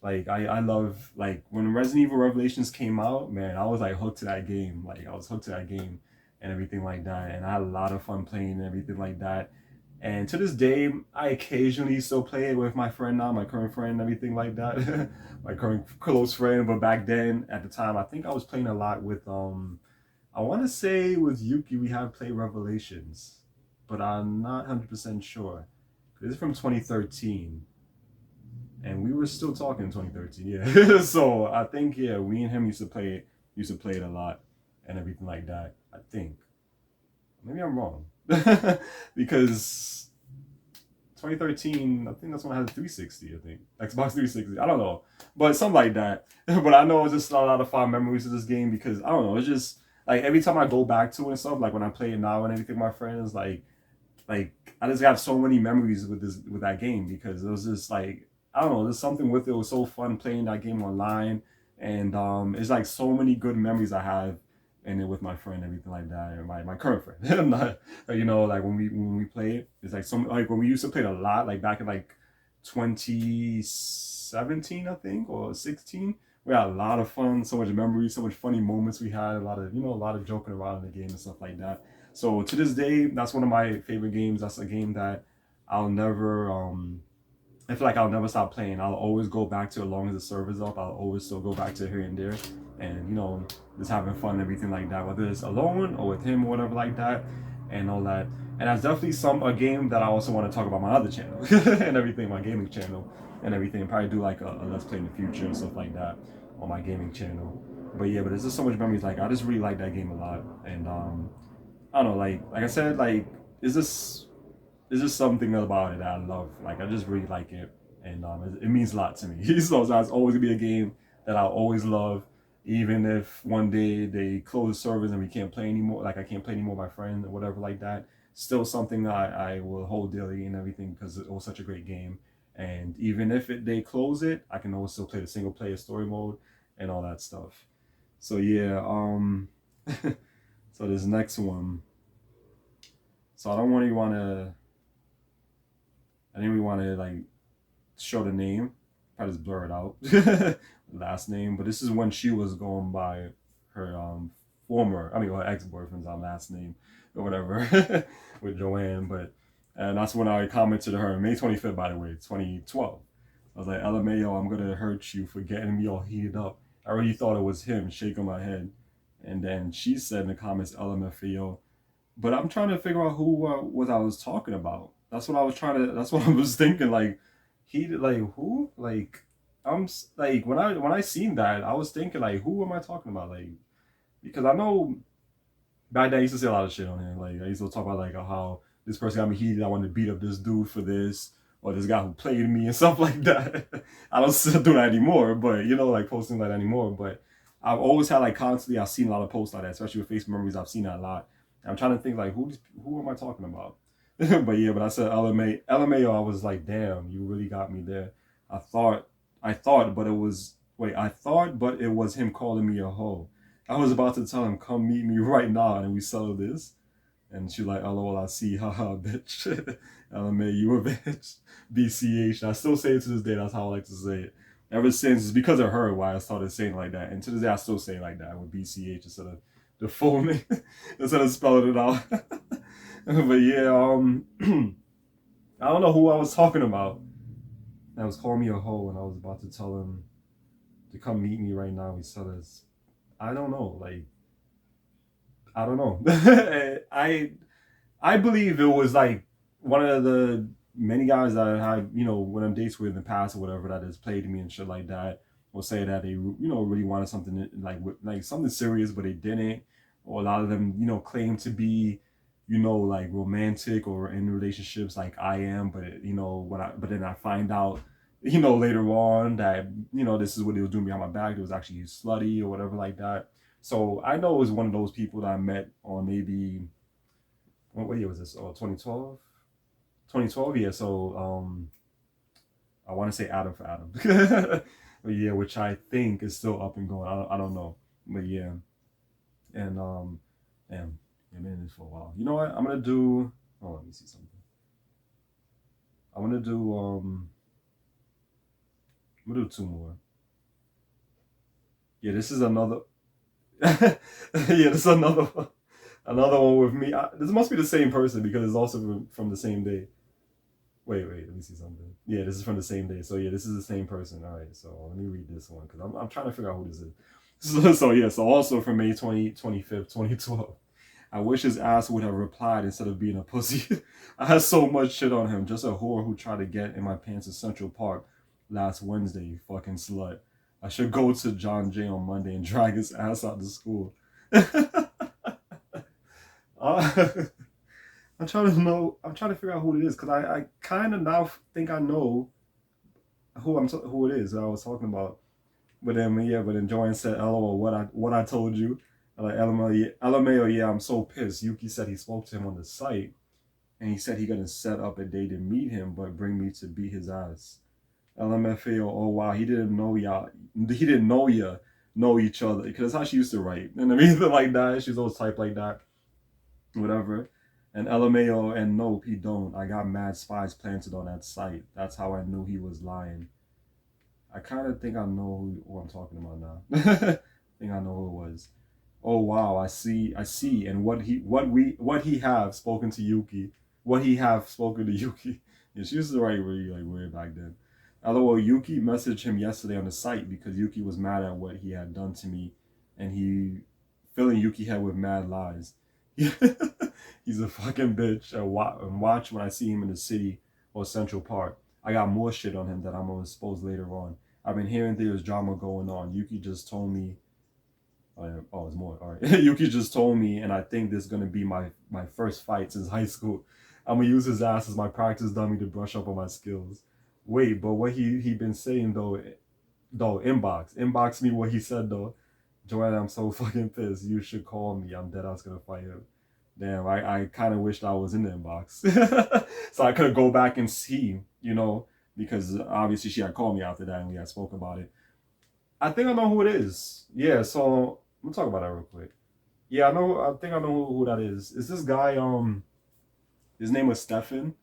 Like I love, like, when Resident Evil Revelations came out, man, I was like hooked to that game. Like I was hooked to that game and everything like that. And I had a lot of fun playing and everything like that. And to this day, I occasionally still play it with my friend now, my current friend, and everything like that. My current close friend. But back then, at the time, I think I was playing a lot with I want to say with Yuki we have played Revelations, but I'm not 100% sure. This is from 2013, and we were still talking in 2013. Yeah, so I think, yeah, we and him used to play it a lot and everything like that. I think maybe I'm wrong because 2013, I think that's when I had a 360. I think Xbox 360. I don't know, but something like that. But I know it's just a lot of fond memories of this game because I don't know. It's just like every time I go back to it and stuff, like when I play it now and everything, my friends, like I just got so many memories with that game because it was just like, I don't know, there's something with it. It was so fun playing that game online, and it's like so many good memories I have in it with my friend, everything like that, and my current friend. Not, you know, like when we play it, it's like some, like when we used to play it a lot, like back in like 2017, I think, or 16. We had a lot of fun, so much memories, so much funny moments we had, a lot of, a lot of joking around in the game and stuff like that. So to this day, that's one of my favorite games. That's a game that I'll never I feel like I'll never stop playing. I'll always go back to it as long as the server's up. I'll always still go back to it here and there, and just having fun and everything like that, whether it's alone or with him or whatever like that, and all that. And that's definitely a game that I also want to talk about my other channel and everything, my gaming channel and everything. Probably do like a let's play in the future and stuff like that on my gaming channel. But yeah, but there's just so much memories. Like I just really like that game a lot, and I don't know, like I said, like is this there's just something about it that I love. Like I just really like it, and it means a lot to me. So it's always gonna be a game that I'll always love, even if one day they close the servers and we can't play anymore. Like I can't play anymore with my friend or whatever like that. Still something I will hold dearly and everything because it was such a great game. And even if they close it, I can always still play the single player story mode and all that stuff. So yeah, so this next one. So I don't really want to. I didn't really want to like show the name. I just blur it out, last name. But this is when she was going by her her ex-boyfriend's last name or whatever with Joanne. And that's when I commented to her, May 25th, by the way, 2012. I was like, LMAO, I'm gonna hurt you for getting me all heated up. I really thought it was him, shaking my head. And then she said in the comments, LMFAO. But I'm trying to figure out who what I was talking about. That's what I was trying to. That's what I was thinking. Like, like who? Like, like when I seen that, I was thinking like, who am I talking about? Like, because I know back then I used to say a lot of shit on here. Like I used to talk about like how this person got me heated. I wanted to beat up this dude for this, or this guy who played me and stuff like that. I don't do that anymore, but like posting like that anymore. But I've always had like constantly. I've seen a lot of posts like that, especially with Facebook memories. I've seen that a lot. And I'm trying to think like who am I talking about? But yeah, but I said LMAO. I was like, damn, you really got me there. I thought, but it was I thought, but it was him calling me a hoe. I was about to tell him, come meet me right now, and we settle this. And she like, LOL, I see, haha, bitch. LMA, you a bitch. BCH. I still say it to this day. That's how I like to say it. Ever since, it's because of her why I started saying it like that. And to this day, I still say it like that with BCH instead of the full name, instead of spelling it out. But yeah, I don't know who I was talking about. That was calling me a hoe, and I was about to tell him to come meet me right now. He said this. I don't know. Like, I don't know. I believe it was like one of the many guys that I had, went on dates with in the past or whatever that has played me and shit like that, will say that they, really wanted something like something serious, but they didn't. Or a lot of them, claim to be, like romantic or in relationships like I am, but but then I find out, later on that, this is what they was doing behind my back. It was actually slutty or whatever like that. So I know it was one of those people that I met on maybe what year was this? Oh, 2012? 2012, yeah. So I want to say Adam for Adam. But yeah, which I think is still up and going. I don't know. But yeah. And damn, I've been in this for a while. You know what? I'm gonna do let me see something. I'm gonna do I'm gonna do two more. Yeah, this is another yeah, this is another one. Another one with me. This must be the same person because it's also from the same day. Wait, let me see something. Yeah, this is from the same day. So yeah, this is the same person. All right, so let me read this one because I'm trying to figure out who this is. So also from May 25th, 2012. I wish his ass would have replied instead of being a pussy. I had so much shit on him. Just a whore who tried to get in my pants in Central Park last Wednesday, you fucking slut. I should go to John Jay on Monday and drag his ass out to school. uh, I'm trying to know. I'm trying to figure out who it is because I kind of now think I know who it is that I was talking about. But then Joanne said, "LOL, what I told you." Like LMAO, yeah, I'm so pissed. Yuki said he spoke to him on the site, and he said he gonna set up a day to meet him, but bring me to beat his ass. LMFAO, oh wow, he didn't know y'all. He didn't know ya know each other because that's how she used to write. And I mean, like that. She's always type like that, whatever. And LMAO, and nope, he don't. I got mad spies planted on that site. That's how I knew he was lying. I kind of think I know who I'm talking about now. I think I know who it was. Oh wow, I see, and what he have spoken to Yuki, what he have spoken to Yuki. Yeah, she used to write really like weird back then. LOL, Yuki messaged him yesterday on the site because Yuki was mad at what he had done to me, and he filling Yuki head with mad lies. He's a fucking bitch. And watch when I see him in the city or Central Park. I got more shit on him that I'm gonna expose later on. I've been hearing there's drama going on. Yuki just told me. Oh, it's more. All right. Yuki just told me, and I think this is gonna be my first fight since high school. I'm gonna use his ass as my practice dummy to brush up on my skills. Wait, but what he been saying though, inbox me what he said though. Joanna, I'm so fucking pissed. You should call me. I'm dead. I was gonna fight him. Damn, I kind of wished I was in the inbox, so I could go back and see, because obviously she had called me after that and we had spoke about it. I think I know who it is. Yeah, so we'll talk about that real quick. Yeah, I know. I think I know who that is. Is this guy? His name was Stefan,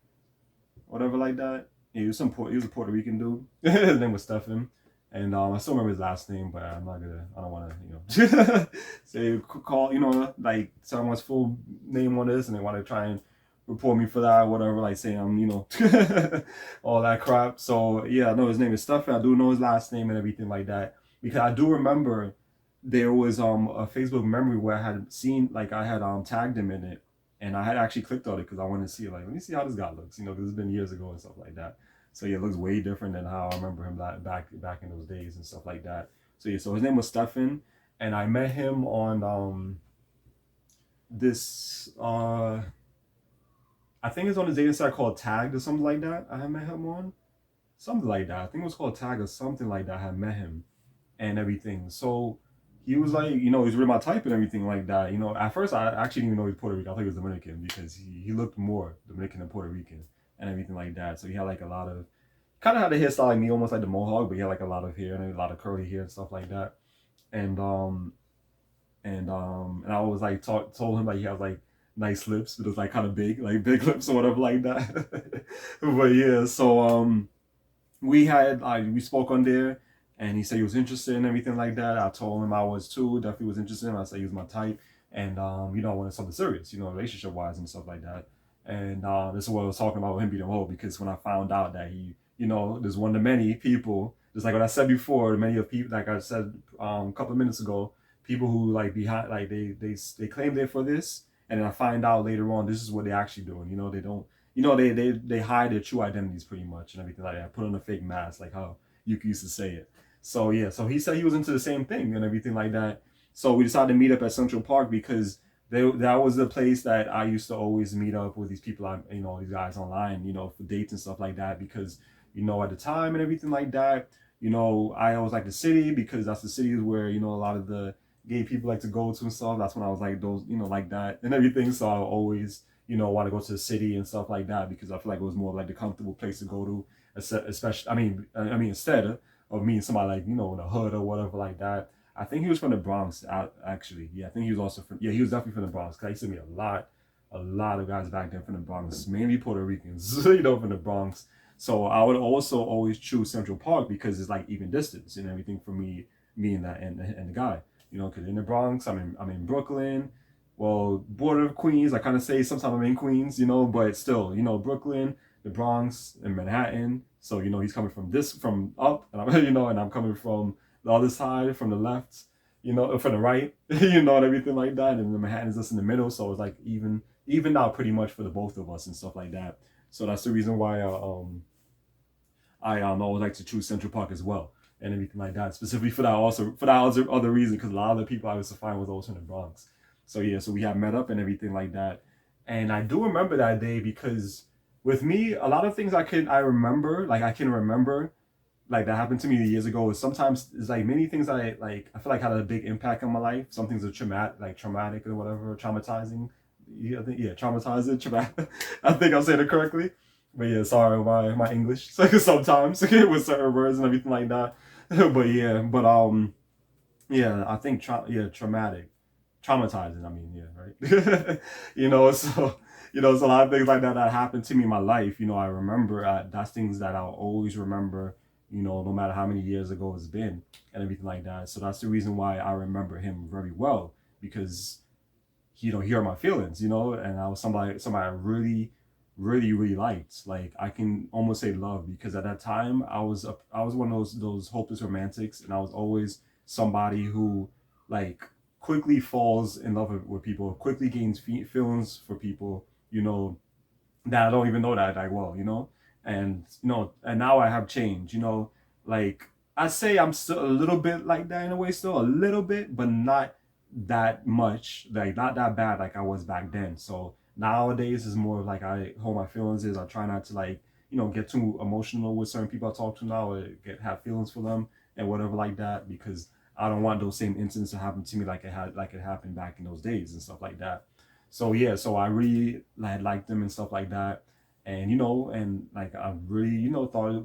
whatever like that. Yeah, he was a Puerto Rican dude. His name was Stefan, and I still remember his last name, but I'm not gonna. I don't want to, say call like someone's full name on this, and they want to try and report me for that, or whatever. Like saying I'm, all that crap. So yeah, I know his name is Stefan. I do know his last name and everything like that because I do remember there was a Facebook memory where I had seen like I had tagged him in it, and I had actually clicked on it because I wanted to see like let me see how this guy looks, because it's been years ago and stuff like that. So yeah, it looks way different than how I remember him back in those days and stuff like that. So yeah, so his name was Stefan, and I met him on this I think it's on a dating site called Tagged or something like that. I had met him on something like that. I think it was called Tag or something like that. I had met him and everything. So he was like, he's really my type and everything like that. At first I actually didn't even know he was Puerto Rican. I thought he was Dominican because he looked more Dominican than Puerto Rican and everything like that. So he had like a lot of, kind of had a hairstyle like me, almost like the mohawk, but he had like a lot of hair and a lot of curly hair and stuff like that. And I was like told him like he has like nice lips, but it's like kind of big, like big lips or whatever like that. But yeah, so we spoke on there, and he said he was interested in everything like that. I told him I was too, definitely was interested in him. I said he was my type, and I wanted something serious, relationship wise and stuff like that. And this is what I was talking about with him being a hoe, because when I found out that he, there's one of many people, just like what I said before, many of people, like I said a couple of minutes ago, people who like behind, like they claim they're for this, and then I find out later on this is what they're actually doing. They don't, they hide their true identities pretty much and everything like that. Put on a fake mask, like how Yuki used to say it. So yeah, so he said he was into the same thing and everything like that. So we decided to meet up at Central Park because that was the place that I used to always meet up with these people, these guys online, for dates and stuff like that. Because at the time and everything like that, I always like the city because that's the cities where a lot of the gay people like to go to and stuff. That's when I was like those, like that and everything. So I always want to go to the city and stuff like that because I feel like it was more like the comfortable place to go to, especially. Instead of meeting somebody like in the hood or whatever like that. I think he was from the Bronx, actually. Yeah, I think he was also from. Yeah, he was definitely from the Bronx. Cause I used to meet a lot of guys back then from the Bronx, mainly Puerto Ricans, from the Bronx. So I would also always choose Central Park because it's like even distance and everything for me and that and the guy. Because in the Bronx, I'm in Brooklyn, well, border of Queens. I kind of say sometimes I'm in Queens, but still, Brooklyn, the Bronx, and Manhattan. So he's coming from up, and I'm and I'm coming from the other side, from the left, from the right, and everything like that. And the Manhattan is just in the middle, so it's like even out pretty much for the both of us and stuff like that. So that's the reason why I always like to choose Central Park as well and everything like that. Specifically for that other reason, because a lot of the people I used to find was also in the Bronx. So yeah, so we had met up and everything like that. And I do remember that day because with me, a lot of things I can remember like that happened to me years ago. Is sometimes it's like many things I feel like had a big impact on my life. Some things are traumatic or whatever, traumatizing. Traumatizing, traumatic. I think I'm saying it correctly. But yeah, sorry my English sometimes with certain words and everything like that. But I think traumatic, traumatizing. I mean, yeah, right. So there's a lot of things like that happened to me in my life. I remember that's things that I'll always remember. No matter how many years ago it's been and everything like that. So that's the reason why I remember him very well because he hurt my feelings. And I was somebody I really, really, really liked. Like I can almost say love because at that time I was one of those hopeless romantics, and I was always somebody who like quickly falls in love with people, quickly gains feelings for people, that I don't even know that like well, and and now I have changed, like I say I'm still a little bit like that in a way, still a little bit, but not that much, like not that bad like I was back then. So nowadays is more of like I hold my feelings. I try not to like get too emotional with certain people I talk to now or have feelings for them and whatever like that, because I don't want those same incidents to happen to me like it happened back in those days and stuff like that. So yeah, so I really liked them and stuff like that. And and like I really thought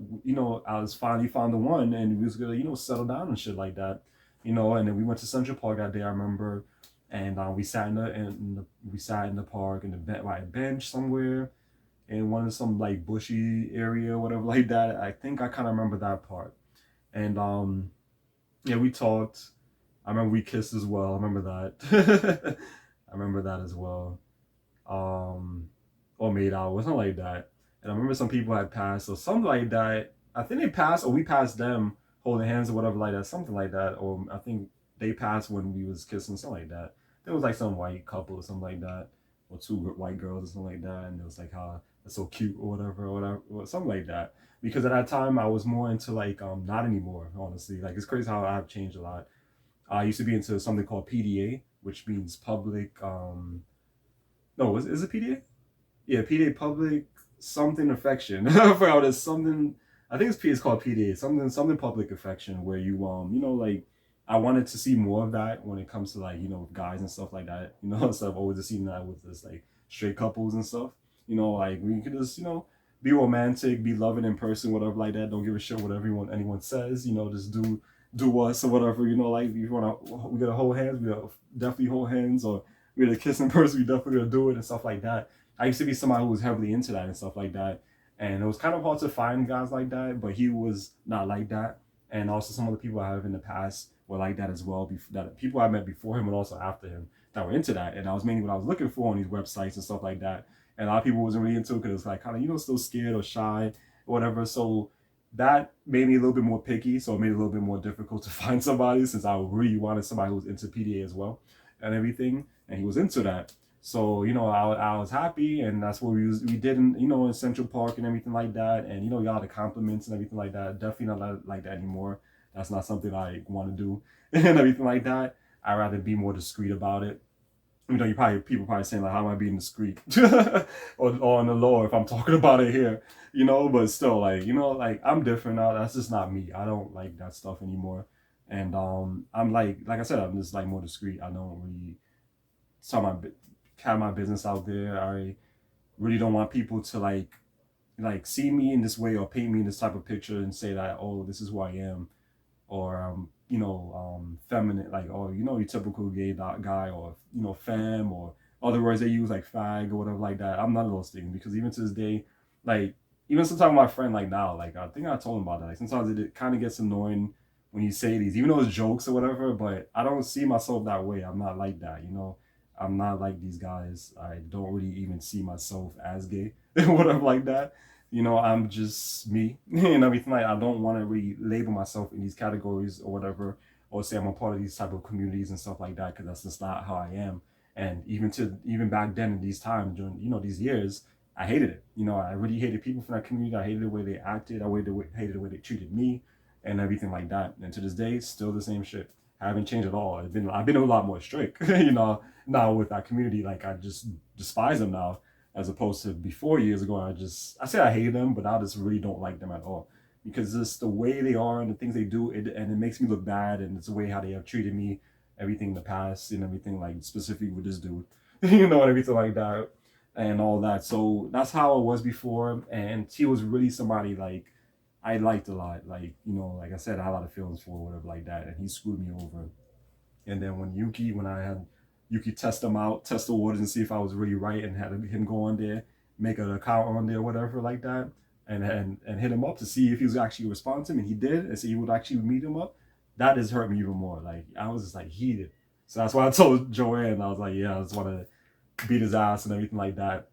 I was finally found the one, and we was gonna settle down and shit like that, and then we went to Central Park that day, I remember, and we sat in the park in the by a bench somewhere in some like bushy area or whatever like that. I think I kind of remember that part. And yeah, we talked. I remember we kissed as well. I remember that. I remember that as well. Or made out or something like that. And I remember some people had passed or something like that. I think they passed or we passed them holding hands or whatever like that, something like that. Or I think they passed when we was kissing, something like that. There was like some white couple or something like that, or two white girls or something like that, and it was like how it's so cute or whatever, or something like that. Because at that time I was more into like not anymore, honestly. Like it's crazy how I have changed a lot. I used to be into something called PDA, which means public. No, is it PDA? Yeah, PDA, public something affection. I forgot it's something. I think it's called PDA, something public affection, where you like I wanted to see more of that when it comes to like guys and stuff like that. So I've always seen that with this like straight couples and stuff. Like we could just be romantic, be loving in person, whatever like that. Don't give a shit what anyone says. Just do us or whatever. Like if you wanna we gotta hold hands, we gotta definitely hold hands, or we're the kissing person, we definitely gonna do it and stuff like that. I used to be somebody who was heavily into that and stuff like that. And it was kind of hard to find guys like that, but he was not like that. And also some of the people I have in the past were like that as well. That people I met before him and also after him that were into that. And that was mainly what I was looking for on these websites and stuff like that. And a lot of people wasn't really into it because it was like kind of, still scared or shy or whatever. So that made me a little bit more picky. So it made it a little bit more difficult to find somebody, since I really wanted somebody who was into PDA as well and everything. And he was into that. So, I was happy, and that's what we did in Central Park and everything like that. And, we got the compliments and everything like that. Definitely not like that anymore. That's not something I want to do and everything like that. I'd rather be more discreet about it. People probably saying like, how am I being discreet or on the low if I'm talking about it here, but still like I'm different now. That's just not me. I don't like that stuff anymore. And I'm like I said, I'm just like more discreet. I don't really have my business out there. I really don't want people to like see me in this way or paint me in this type of picture and say that, oh, this is who I am, or feminine, like, oh, your typical gay guy, or femme, or other words they use like fag or whatever like that. I'm none of those things, because even to this day, like, even sometimes my friend, like now, like I think I told him about that. Like sometimes it kind of gets annoying when you say these, even though it's jokes or whatever. But I don't see myself that way. I'm not like that, I'm not like these guys. I don't really even see myself as gay or whatever like that. I'm just me and everything. Like, I don't want to really label myself in these categories or whatever, or say I'm a part of these type of communities and stuff like that, because that's just not how I am. And even back then in these times, during these years, I hated it. I really hated people from that community. I hated the way they acted. I hated the way they treated me and everything like that. And to this day, still the same shit. I haven't changed at all. I've been a lot more strict, now with that community. Like, I just despise them now, as opposed to before years ago. I say I hate them, but I just really don't like them at all, because it's the way they are and the things they do, and it makes me look bad, and it's the way how they have treated me, everything in the past and everything, like specifically with this dude, and everything like that and all that. So that's how it was before, and he was really somebody like I liked a lot. Like, like I said, I had a lot of feelings for, whatever like that, and he screwed me over. And then when I had Yuki test the waters and see if I was really right, and had him go on there, make an account on there, whatever like that, and hit him up to see if he was actually responding to him, and he did, and so he would actually meet him up. That has hurt me even more. Like, I was just like heated. So that's why I told Joanne, I was like, yeah, I just want to beat his ass and everything like that.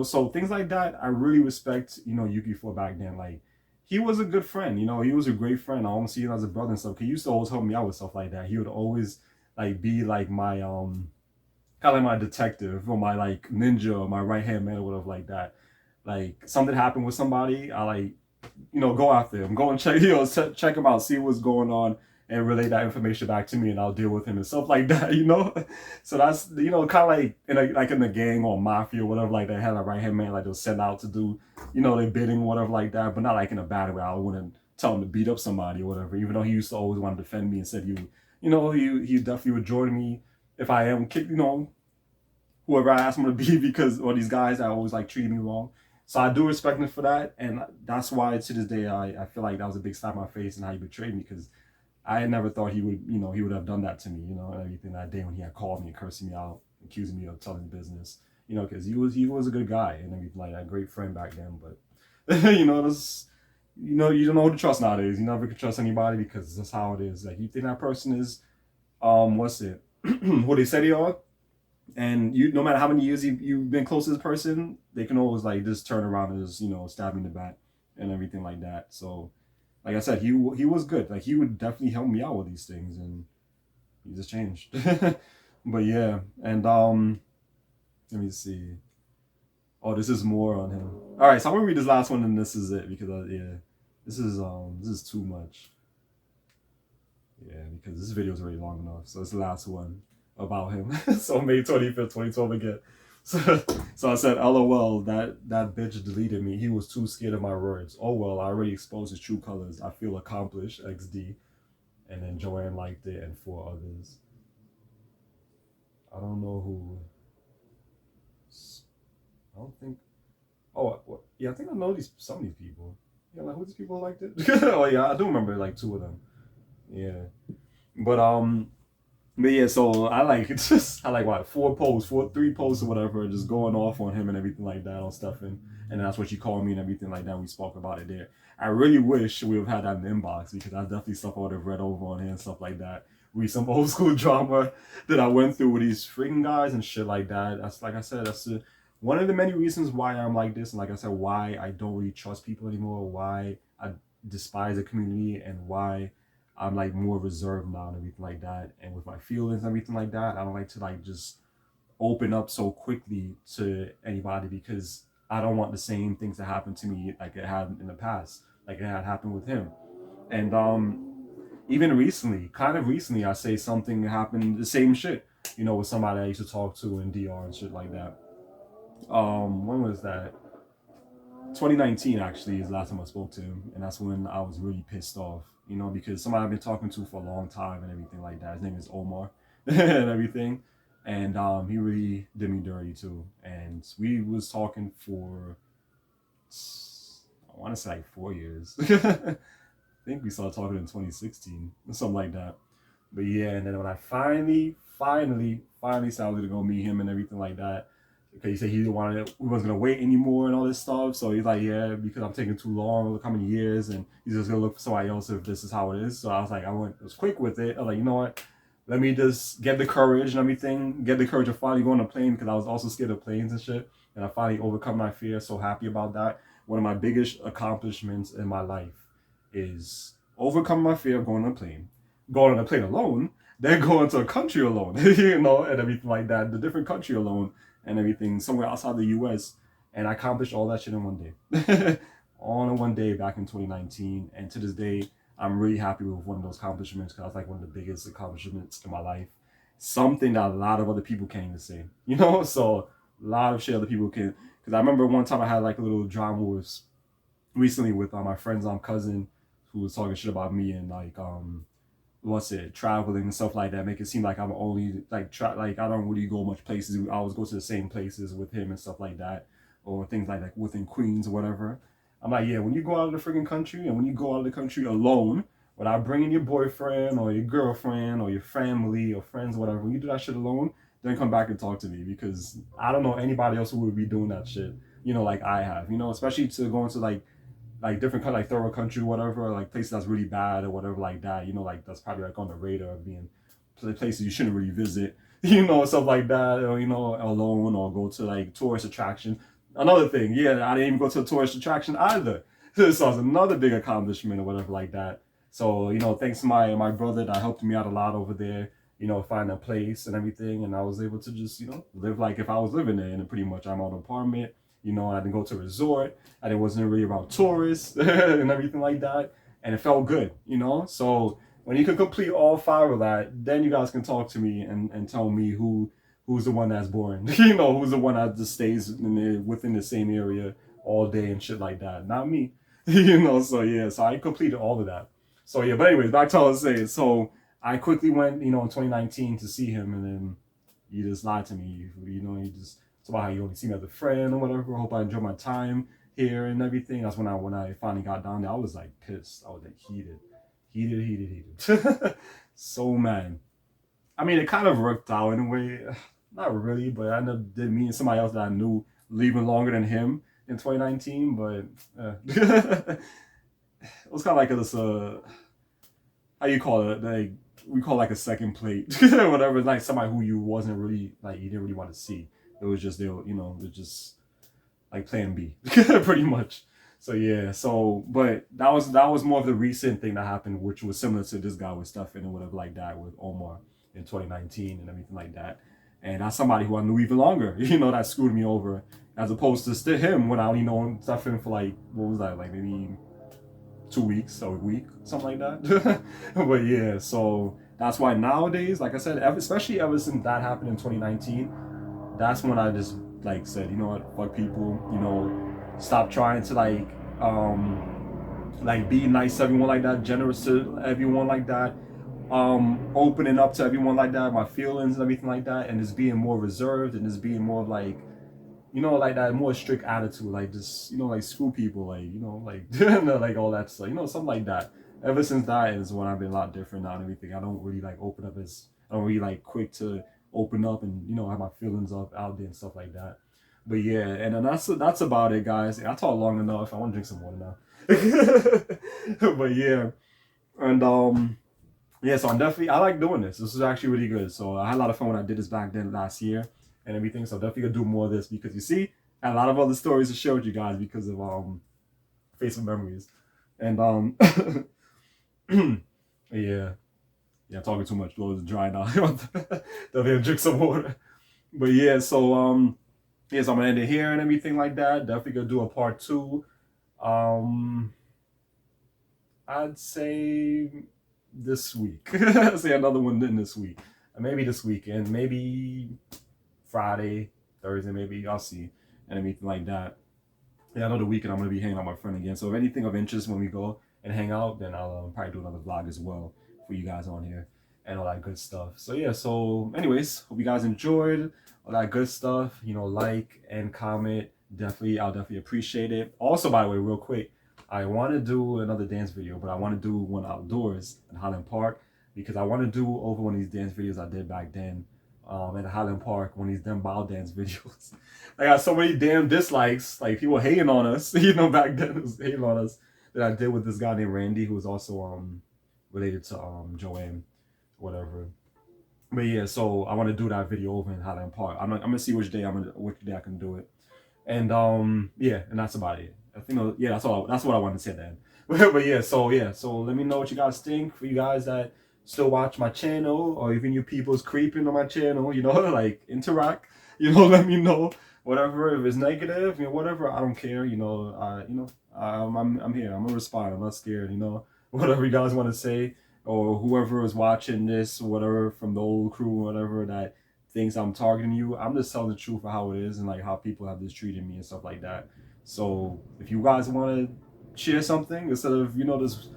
So things like that, I really respect, Yuki for back then. Like, he was a good friend, he was a great friend. I almost see him as a brother and stuff. He used to always help me out with stuff like that. He would always like be like my kind of like my detective, or my like ninja, or my right hand man, or whatever like that. Like, something happened with somebody, I like, go after him, go and check, check him out, see what's going on, and relay that information back to me, and I'll deal with him and stuff like that, So that's, kind of like in the gang or mafia or whatever like that, had a right hand man like they'll send out to do, their bidding, whatever like that, but not like in a bad way. I wouldn't tell him to beat up somebody or whatever, even though he used to always want to defend me and said he definitely would join me if I am kicked, whoever I ask him to be, because all these guys that always like treating me wrong. So I do respect him for that, and that's why to this day I feel like that was a big slap in my face and how he betrayed me, because I never thought he would have done that to me, and everything that day when he had called me and cursing me out, accusing me of telling business, because he was a good guy and everything like that, great friend back then. But this, you don't know who to trust nowadays. You never can trust anybody, because that's how it is. Like, you think that person is what's it who they say they are, and no matter how many years you've been close to this person, they can always like just turn around and just stab you in the back and everything like that. So like I said, he was good. Like, he would definitely help me out with these things, and he just changed. But yeah, and let me see. Oh, this is more on him. All right, so I'm gonna read this last one, and this is it, because yeah, this is too much. Yeah, because this video is already long enough. So it's the last one about him. So May 25th, 2012 again. So I said, LOL, that bitch deleted me. He was too scared of my words. Oh well, I already exposed his true colors. I feel accomplished, XD. And then Joanne liked it, and 4 others. I don't know who. I don't think. Oh, well, yeah, I think I know some of these people. Yeah, like, who these people liked it? Oh yeah, I do remember like 2 of them. Yeah, but But yeah, so I like it's just I like what three posts or whatever, just going off on him and everything like that on stuff, and that's what you called me and everything like that. We spoke about it there. I really wish we would have had that in the inbox because that's definitely stuff I would have read over on here and stuff like that. Read some old school drama that I went through with these freaking guys and shit like that. That's like I said, one of the many reasons why I'm like this, and like I said, why I don't really trust people anymore, why I despise the community, and why I'm like more reserved now and everything like that. And with my feelings and everything like that, I don't like to like just open up so quickly to anybody because I don't want the same things to happen to me like it had in the past, like it had happened with him. And even recently, kind of recently, I say something happened, the same shit, with somebody I used to talk to in DR and shit like that. When was that? 2019 actually is the last time I spoke to him, and that's when I was really pissed off, because somebody I've been talking to for a long time and everything like that. His name is Omar, and everything, and he really did me dirty too. And we was talking for I want to say like 4 years. I think we started talking in 2016 or something like that. But yeah, and then when I finally started to go meet him and everything like that, because he said he didn't want to, we wasn't gonna wait anymore and all this stuff. So he's like, yeah, because I'm taking too long, look how many years, and he's just gonna look for somebody else if this is how it is. So I was like, was quick with it. I was like, you know what? Let me just get the courage and everything, get the courage of finally going on a plane because I was also scared of planes and shit. And I finally overcome my fear. So happy about that. One of my biggest accomplishments in my life is overcoming my fear of going on a plane, going on a plane alone, then going to a country alone, and everything like that, the different country alone and everything, somewhere outside the US. And I accomplished all that shit in one day. All in one day back in 2019. And to this day, I'm really happy with one of those accomplishments because that's like one of the biggest accomplishments in my life. Something that a lot of other people can't even say, So a lot of shit other people can. Because I remember one time I had like a little drama with recently with my friend's cousin who was talking shit about me and like what's it, traveling and stuff like that, make it seem like I'm only like like I don't really go much places. I always go to the same places with him and stuff like that, or things like that within Queens or whatever. I'm like, yeah, when you go out of the freaking country and when you go out of the country alone, without bringing your boyfriend or your girlfriend or your family or friends, or whatever, when you do that shit alone, then come back and talk to me because I don't know anybody else who would be doing that shit, like I have, especially to go into like different kind of like third world country, whatever, like places that's really bad or whatever like that, like that's probably like on the radar of being places you shouldn't really visit, stuff like that, or alone or go to like tourist attraction. Another thing, yeah, I didn't even go to a tourist attraction either. So it's another big accomplishment or whatever like that. So thanks to my brother that helped me out a lot over there. Find a place and everything, and I was able to just live like if I was living there. And pretty much I'm on an apartment. I didn't go to a resort, and it wasn't really around tourists and everything like that. And it felt good, So when you can complete all five of that, then you guys can talk to me and tell me who's the one that's boring, who's the one that just stays within the same area all day and shit like that. Not me, So yeah, so I completed all of that. So yeah, but anyways, back to what I was saying. So I quickly went, in 2019 to see him, and then he just lied to me. He just it's about how you only see me as a friend or whatever. I hope I enjoy my time here and everything. That's when I finally got down there. I was like pissed. I was like heated. So mad. I mean, it kind of worked out in a way. Not really, but I ended up did meeting somebody else that I knew leaving longer than him in 2019. But it was kind of like this. How you call it? Like we call it like a second plate, whatever. Like somebody who you wasn't really like you didn't really want to see. It was just they're just like Plan B, pretty much. So yeah, but that was more of the recent thing that happened, which was similar to this guy with Stefan and whatever like that with Omar in 2019 and everything like that. And that's somebody who I knew even longer, that screwed me over, as opposed to still him when I only known Stefan for like what was that, like maybe 2 weeks or a week, something like that. But yeah, so that's why nowadays, like I said, especially ever since that happened in 2019, that's when I just like said, you know what, fuck people, stop trying to like be nice to everyone like that, generous to everyone like that, opening up to everyone like that, my feelings and everything like that, and just being more reserved and just being more like like that more strict attitude, like just like screw people, like like like all that stuff, something like that. Ever since that is when I've been a lot different now and everything. I don't really like open up as I don't really like quick to open up and, you know, have my feelings out there and stuff like that. But yeah, and then that's about it, guys. I talked long enough. I want to drink some water now. But yeah, and yeah, so I like doing this. This is actually really good. So I had a lot of fun when I did this back then last year and everything. So definitely gonna do more of this because you see, I had a lot of other stories to share with you guys because of Facebook memories. And yeah, yeah, talking too much. Throat is dry now. Definitely drink some water. But yeah, so yeah, so I'm gonna end it here and everything like that. Definitely gonna do a part 2. I'd say this week. I'd say another one in this week. Maybe this weekend. Maybe Friday, Thursday. Maybe I'll see and anything like that. Yeah, I know the weekend I'm gonna be hanging out with my friend again. So if anything of interest when we go and hang out, then I'll probably do another vlog as well for you guys on here and all that good stuff. So yeah, so anyways, hope you guys enjoyed all that good stuff. You know, like and comment. I'll definitely appreciate it. Also, by the way, real quick, I want to do another dance video, but I want to do one outdoors in Highland Park because I want to do over one of these dance videos I did back then at Highland Park, one of these damn wild dance videos. I got so many damn dislikes, like people hating on us, you know, back then it was hating on us, that I did with this guy named Randy, who was also related to Joanne, whatever. But yeah, so I want to do that video over in Highland Park. I'm gonna see which day I can do it. And yeah, and that's about it. I think yeah, that's what I wanted to say then. But yeah, so let me know what you guys think. For you guys that still watch my channel, or even you people's creeping on my channel, you know, like interact, you know, let me know. Whatever, if it's negative, you know, whatever, I don't care, you know, I'm here, I'm gonna respond, I'm not scared, you know, whatever you guys want to say, or whoever is watching this, whatever, from the old crew, whatever, that thinks I'm targeting you, I'm just telling the truth for how it is and like how people have just treated me and stuff like that. So if you guys want to share something instead of, you know, just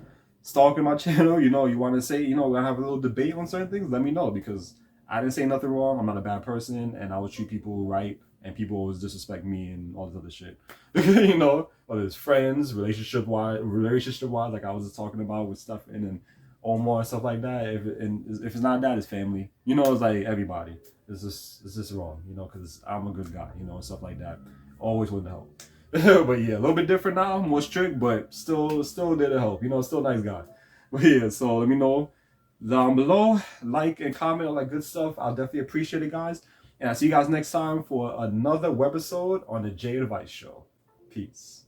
stalking my channel, you know, you want to say, you know, we're gonna have a little debate on certain things, let me know, because I didn't say nothing wrong, I'm not a bad person, and I will treat people right, and people always disrespect me and all this other shit. You know, whether it's friends, relationship wise, like I was just talking about with stuff and Omar and stuff like that. If it's not that, it's family. You know, it's like everybody. It's just wrong. You know, because I'm a good guy. You know, and stuff like that. Always willing to help. But yeah, a little bit different now, more strict, but still there to help. You know, still a nice guy. But yeah, so let me know down below, like and comment, all that good stuff. I'll definitely appreciate it, guys. And I'll see you guys next time for another webisode on the J Advice Show. Peace.